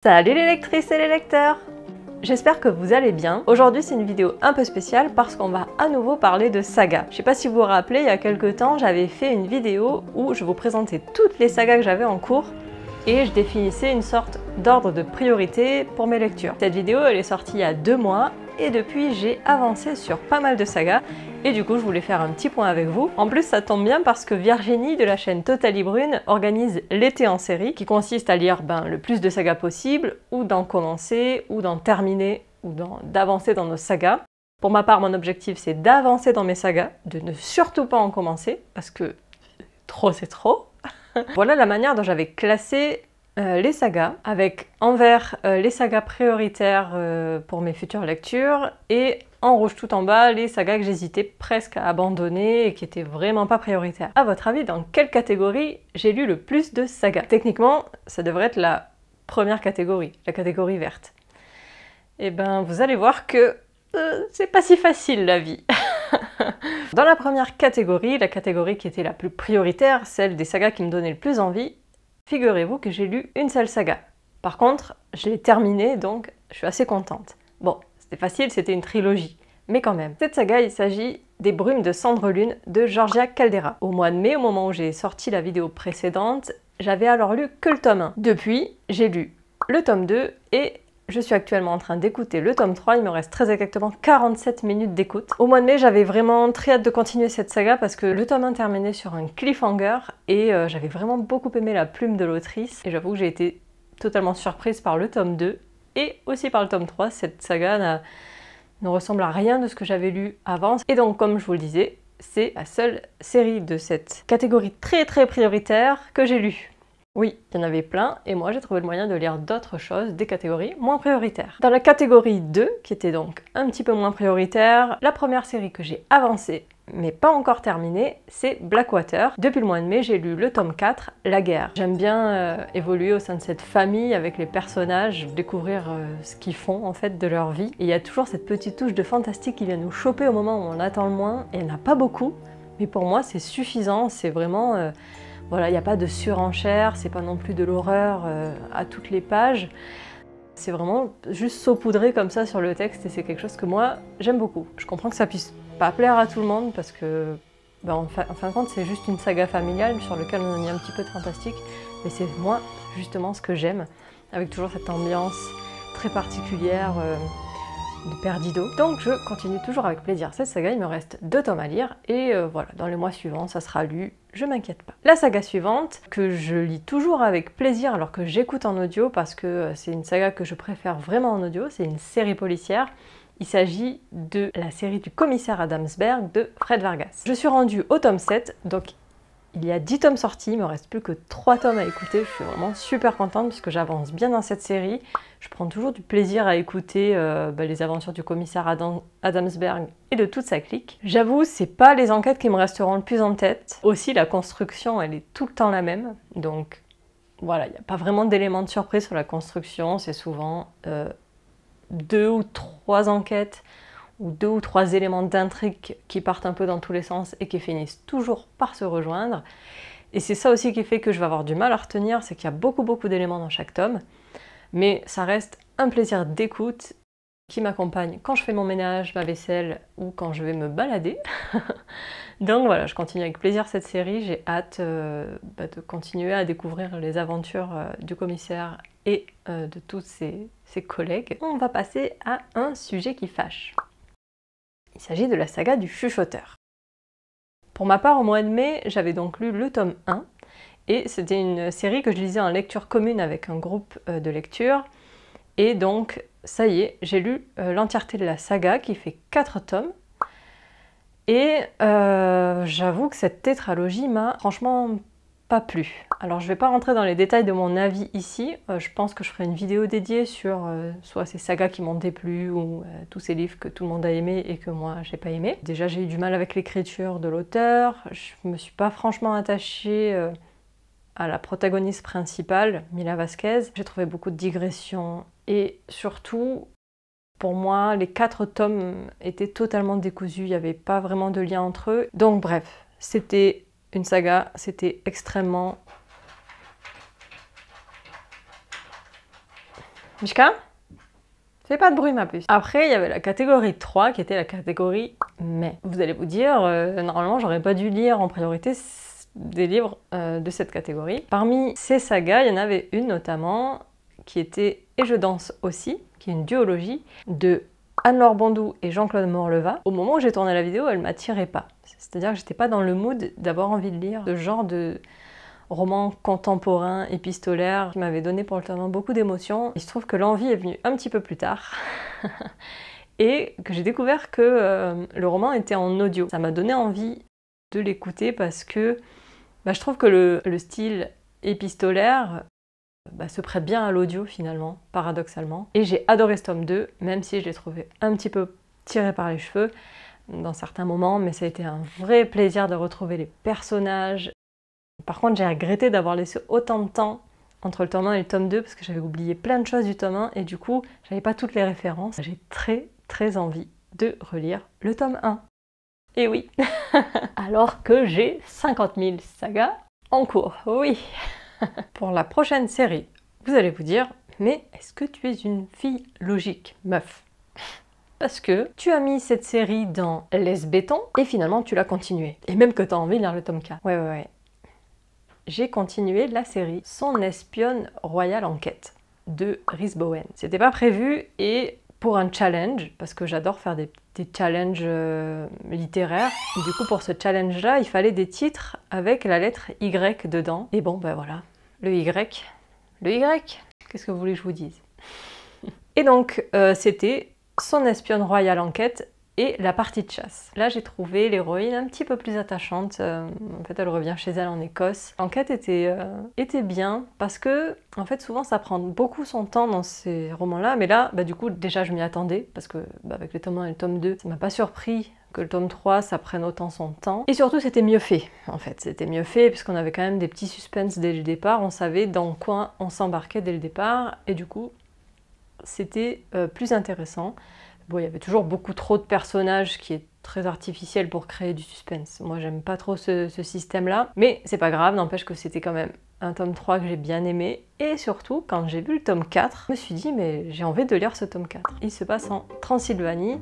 Salut les lectrices et les lecteurs! J'espère que vous allez bien. Aujourd'hui c'est une vidéo un peu spéciale parce qu'on va à nouveau parler de sagas. Je sais pas si vous vous rappelez, il y a quelques temps j'avais fait une vidéo où je vous présentais toutes les sagas que j'avais en cours et je définissais une sorte d'ordre de priorité pour mes lectures. Cette vidéo elle est sortie il y a 2 mois et depuis j'ai avancé sur pas mal de sagas et du coup je voulais faire un petit point avec vous. En plus ça tombe bien parce que Virginie de la chaîne Totally Brune organise l'été en série qui consiste à lire le plus de sagas possible ou d'en commencer ou d'en terminer ou d'avancer dans nos sagas. Pour ma part mon objectif c'est d'avancer dans mes sagas, de ne surtout pas en commencer parce que trop c'est trop. Voilà la manière dont j'avais classé les sagas, avec en vert les sagas prioritaires pour mes futures lectures et en rouge tout en bas les sagas que j'hésitais presque à abandonner et qui étaient vraiment pas prioritaires. À votre avis, dans quelle catégorie j'ai lu le plus de sagas? Techniquement, ça devrait être la première catégorie, la catégorie verte. Et ben vous allez voir que c'est pas si facile la vie. Dans la première catégorie, la catégorie qui était la plus prioritaire, celle des sagas qui me donnaient le plus envie, figurez-vous que j'ai lu une seule saga. Par contre, je l'ai terminée, donc je suis assez contente. Bon, c'était facile, c'était une trilogie, mais quand même. Cette saga, il s'agit des Brumes de Cendre Lune de Georgia Caldera. Au mois de mai, au moment où j'ai sorti la vidéo précédente, j'avais alors lu que le tome 1. Depuis, j'ai lu le tome 2 et je suis actuellement en train d'écouter le tome 3, il me reste très exactement 47 minutes d'écoute. Au mois de mai, j'avais vraiment très hâte de continuer cette saga parce que le tome 1 terminait sur un cliffhanger et j'avais vraiment beaucoup aimé la plume de l'autrice. Et j'avoue que j'ai été totalement surprise par le tome 2 et aussi par le tome 3. Cette saga ne ressemble à rien de ce que j'avais lu avant. Et donc, comme je vous le disais, c'est la seule série de cette catégorie très prioritaire que j'ai lue. Oui, il y en avait plein, et moi j'ai trouvé le moyen de lire d'autres choses, des catégories moins prioritaires. Dans la catégorie 2, qui était donc un petit peu moins prioritaire, la première série que j'ai avancée, mais pas encore terminée, c'est Blackwater. Depuis le mois de mai, j'ai lu le tome 4, La Guerre. J'aime bien évoluer au sein de cette famille avec les personnages, découvrir ce qu'ils font en fait de leur vie. Et il y a toujours cette petite touche de fantastique qui vient nous choper au moment où on attend le moins, et il n'y en a pas beaucoup, mais pour moi c'est suffisant, c'est vraiment... Voilà, il n'y a pas de surenchère, c'est pas non plus de l'horreur à toutes les pages. C'est vraiment juste saupoudré comme ça sur le texte et c'est quelque chose que moi, j'aime beaucoup. Je comprends que ça puisse pas plaire à tout le monde parce que, en fin de compte, c'est juste une saga familiale sur laquelle on a mis un petit peu de fantastique. Mais c'est moi, justement, ce que j'aime, avec toujours cette ambiance très particulière de Perdido. Donc je continue toujours avec plaisir cette saga, il me reste 2 tomes à lire et voilà, dans les mois suivants ça sera lu, je m'inquiète pas. La saga suivante, que je lis toujours avec plaisir alors que j'écoute en audio parce que c'est une saga que je préfère vraiment en audio, c'est une série policière. Il s'agit de la série du commissaire Adamsberg de Fred Vargas. Je suis rendue au tome 7, donc il y a 10 tomes sortis, il me reste plus que 3 tomes à écouter, je suis vraiment super contente parce que j'avance bien dans cette série. Je prends toujours du plaisir à écouter les aventures du commissaire Adamsberg et de toute sa clique. J'avoue, c'est pas les enquêtes qui me resteront le plus en tête. Aussi, la construction, elle est tout le temps la même, donc voilà, il n'y a pas vraiment d'éléments de surprise sur la construction, c'est souvent 2 ou 3 enquêtes ou 2 ou 3 éléments d'intrigue qui partent un peu dans tous les sens et qui finissent toujours par se rejoindre. Et c'est ça aussi qui fait que je vais avoir du mal à retenir, c'est qu'il y a beaucoup d'éléments dans chaque tome, mais ça reste un plaisir d'écoute qui m'accompagne quand je fais mon ménage, ma vaisselle ou quand je vais me balader. Donc voilà, je continue avec plaisir cette série, j'ai hâte de continuer à découvrir les aventures du commissaire et de tous ses collègues. On va passer à un sujet qui fâche. Il s'agit de la saga du chuchoteur. Pour ma part, au mois de mai, j'avais donc lu le tome 1, et c'était une série que je lisais en lecture commune avec un groupe de lecture, et donc, ça y est, j'ai lu l'entièreté de la saga, qui fait 4 tomes, et j'avoue que cette tétralogie m'a franchement pas plu. Alors je vais pas rentrer dans les détails de mon avis ici, je pense que je ferai une vidéo dédiée sur soit ces sagas qui m'ont déplu ou tous ces livres que tout le monde a aimé et que moi j'ai pas aimé. Déjà j'ai eu du mal avec l'écriture de l'auteur, je me suis pas franchement attachée à la protagoniste principale, Mila Vasquez. J'ai trouvé beaucoup de digressions et surtout pour moi les 4 tomes étaient totalement décousus, il n'y avait pas vraiment de lien entre eux. Donc bref, c'était une saga, c'était extrêmement Mishka? Fais pas de bruit ma puce. Après, il y avait la catégorie 3 qui était la catégorie mais. Vous allez vous dire, normalement j'aurais pas dû lire en priorité des livres de cette catégorie. Parmi ces sagas, il y en avait une notamment qui était Et je danse aussi, qui est une duologie de Anne-Laure Bondou et Jean-Claude Morleva. Au moment où j'ai tourné la vidéo, elle m'attirait pas. C'est-à-dire que j'étais pas dans le mood d'avoir envie de lire ce genre de roman contemporain, épistolaire, qui m'avait donné pour le temps beaucoup d'émotions. Il se trouve que l'envie est venue un petit peu plus tard. Et que j'ai découvert que le roman était en audio. Ça m'a donné envie de l'écouter parce que je trouve que le style épistolaire se prête bien à l'audio finalement, paradoxalement. Et j'ai adoré ce tome 2, même si je l'ai trouvé un petit peu tiré par les cheveux dans certains moments, mais ça a été un vrai plaisir de retrouver les personnages. Par contre, j'ai regretté d'avoir laissé autant de temps entre le tome 1 et le tome 2 parce que j'avais oublié plein de choses du tome 1 et du coup, j'avais pas toutes les références. J'ai très envie de relire le tome 1. Et oui, alors que j'ai 50 000 sagas en cours, oui. Pour la prochaine série, vous allez vous dire, mais est-ce que tu es une fille logique, meuf? Parce que tu as mis cette série dans Laisse béton et finalement tu l'as continuée. Et même que tu as envie de lire le tome 4. Ouais. J'ai continué la série Son espionne royale en quête de Rhys Bowen. C'était pas prévu et pour un challenge, parce que j'adore faire des challenges littéraires, et du coup pour ce challenge-là, il fallait des titres avec la lettre Y dedans. Et bon, ben voilà, le Y, qu'est-ce que vous voulez que je vous dise? Et donc, c'était Son espionne royale en quête et la partie de chasse. Là, j'ai trouvé l'héroïne un petit peu plus attachante. En fait, elle revient chez elle en Écosse. L'enquête était bien parce que, en fait, souvent, ça prend beaucoup son temps dans ces romans-là. Mais là, du coup, déjà, je m'y attendais parce que, avec le tome 1 et le tome 2, ça m'a pas surpris que le tome 3, ça prenne autant son temps. Et surtout, c'était mieux fait, en fait. C'était mieux fait puisqu'on avait quand même des petits suspens dès le départ. On savait dans quoi on s'embarquait dès le départ. Et du coup, c'était plus intéressant. Bon, il y avait toujours beaucoup trop de personnages qui est très artificiel pour créer du suspense. Moi, j'aime pas trop ce système-là, mais c'est pas grave, n'empêche que c'était quand même un tome 3 que j'ai bien aimé. Et surtout, quand j'ai vu le tome 4, je me suis dit, mais j'ai envie de lire ce tome 4. Il se passe en Transylvanie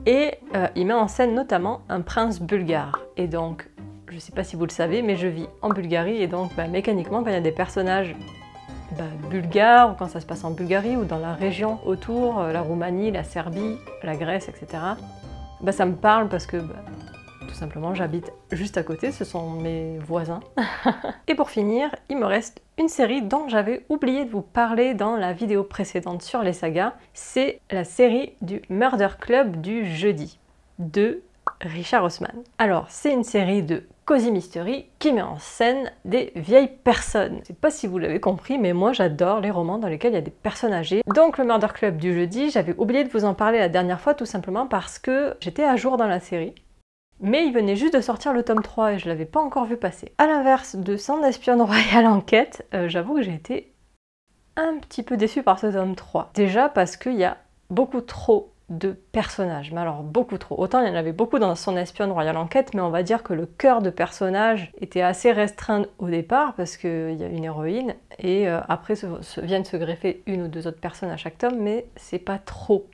et il met en scène notamment un prince bulgare. Et donc, je sais pas si vous le savez, mais je vis en Bulgarie et donc mécaniquement, quand il y a des personnages bulgare, ou quand ça se passe en Bulgarie ou dans la région autour, la Roumanie, la Serbie, la Grèce, etc. Ça me parle parce que tout simplement j'habite juste à côté, ce sont mes voisins. Et pour finir, il me reste une série dont j'avais oublié de vous parler dans la vidéo précédente sur les sagas, c'est la série du Murder Club du jeudi de Richard Osman. Alors, c'est une série de Cozy Mystery qui met en scène des vieilles personnes. Je sais pas si vous l'avez compris, mais moi j'adore les romans dans lesquels il y a des personnes âgées. Donc le Murder Club du jeudi, j'avais oublié de vous en parler la dernière fois tout simplement parce que j'étais à jour dans la série. Mais il venait juste de sortir le tome 3 et je l'avais pas encore vu passer. A l'inverse de Son espionne royale en quête, j'avoue que j'ai été un petit peu déçue par ce tome 3. Déjà parce qu'il y a beaucoup trop de personnages, mais alors beaucoup trop. Autant il y en avait beaucoup dans Son espionne royale en quête, mais on va dire que le cœur de personnage était assez restreint au départ parce qu'il y a une héroïne et après viennent se greffer une ou deux autres personnes à chaque tome, mais c'est pas trop.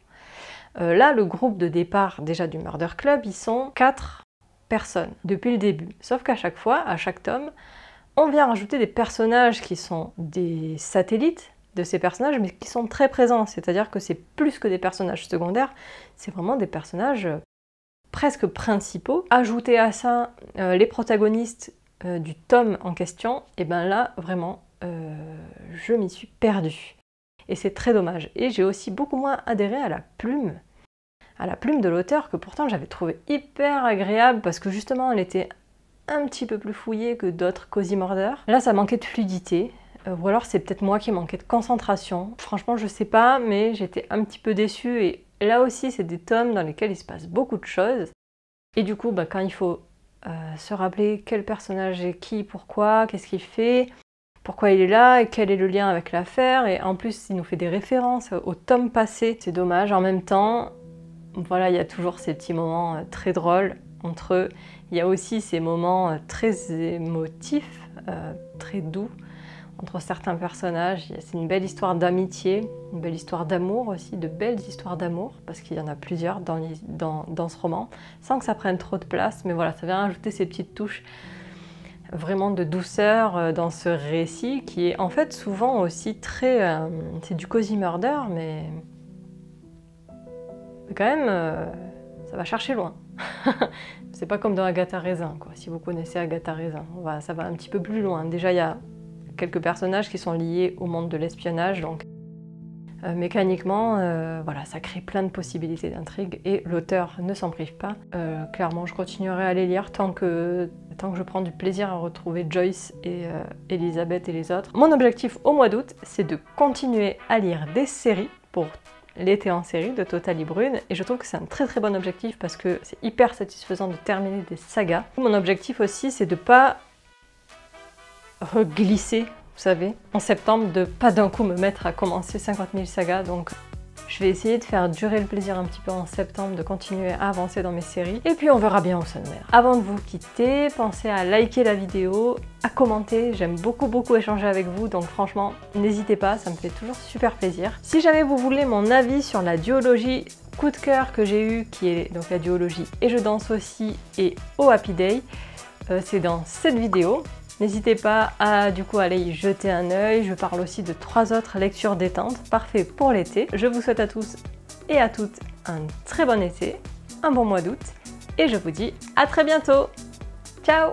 Là, le groupe de départ déjà du Murder Club, ils sont 4 personnes depuis le début. Sauf qu'à chaque fois, à chaque tome, on vient rajouter des personnages qui sont des satellites de ces personnages, mais qui sont très présents. C'est-à-dire que c'est plus que des personnages secondaires, c'est vraiment des personnages presque principaux. Ajouter à ça les protagonistes du tome en question, et ben là, vraiment, je m'y suis perdue. Et c'est très dommage. Et j'ai aussi beaucoup moins adhéré à la plume de l'auteur, que pourtant j'avais trouvé hyper agréable, parce que justement, elle était un petit peu plus fouillée que d'autres Cozy Murder. Là, ça manquait de fluidité. Ou alors c'est peut-être moi qui manquais de concentration. Franchement, je sais pas, mais j'étais un petit peu déçue. Et là aussi, c'est des tomes dans lesquels il se passe beaucoup de choses. Et du coup, quand il faut se rappeler quel personnage est qui, pourquoi, qu'est-ce qu'il fait, pourquoi il est là, et quel est le lien avec l'affaire. Et en plus, il nous fait des références au tome passé. C'est dommage. En même temps, voilà, il y a toujours ces petits moments très drôles entre eux. Il y a aussi ces moments très émotifs, très doux. entre certains personnages. C'est une belle histoire d'amitié, une belle histoire d'amour aussi, de belles histoires d'amour, parce qu'il y en a plusieurs dans ce roman, sans que ça prenne trop de place, mais voilà, ça vient rajouter ces petites touches vraiment de douceur dans ce récit, qui est en fait souvent aussi très... c'est du cozy murder, mais quand même, ça va chercher loin. C'est pas comme dans Agatha Raisin, quoi. Si vous connaissez Agatha Raisin, ça va un petit peu plus loin. Déjà, il y a quelques personnages qui sont liés au monde de l'espionnage, donc mécaniquement, voilà, ça crée plein de possibilités d'intrigue et l'auteur ne s'en prive pas. Clairement, je continuerai à les lire tant que je prends du plaisir à retrouver Joyce et Elisabeth et les autres. Mon objectif au mois d'août, c'est de continuer à lire des séries pour l'été en série de Totally Brune, et je trouve que c'est un très bon objectif parce que c'est hyper satisfaisant de terminer des sagas. Mon objectif aussi, c'est de pas reglisser, vous savez, en septembre, de pas d'un coup me mettre à commencer 50 000 sagas, donc je vais essayer de faire durer le plaisir un petit peu en septembre, de continuer à avancer dans mes séries, et puis on verra bien où ça nous mènera. Avant de vous quitter, pensez à liker la vidéo, à commenter, j'aime beaucoup échanger avec vous, donc franchement, n'hésitez pas, ça me fait toujours super plaisir. Si jamais vous voulez mon avis sur la duologie coup de cœur que j'ai eu, qui est donc la duologie Et je danse aussi et Oh Happy Day, c'est dans cette vidéo. N'hésitez pas à du coup aller y jeter un œil. Je parle aussi de 3 autres lectures détente, parfait pour l'été. Je vous souhaite à tous et à toutes un très bon été, un bon mois d'août, et je vous dis à très bientôt. Ciao!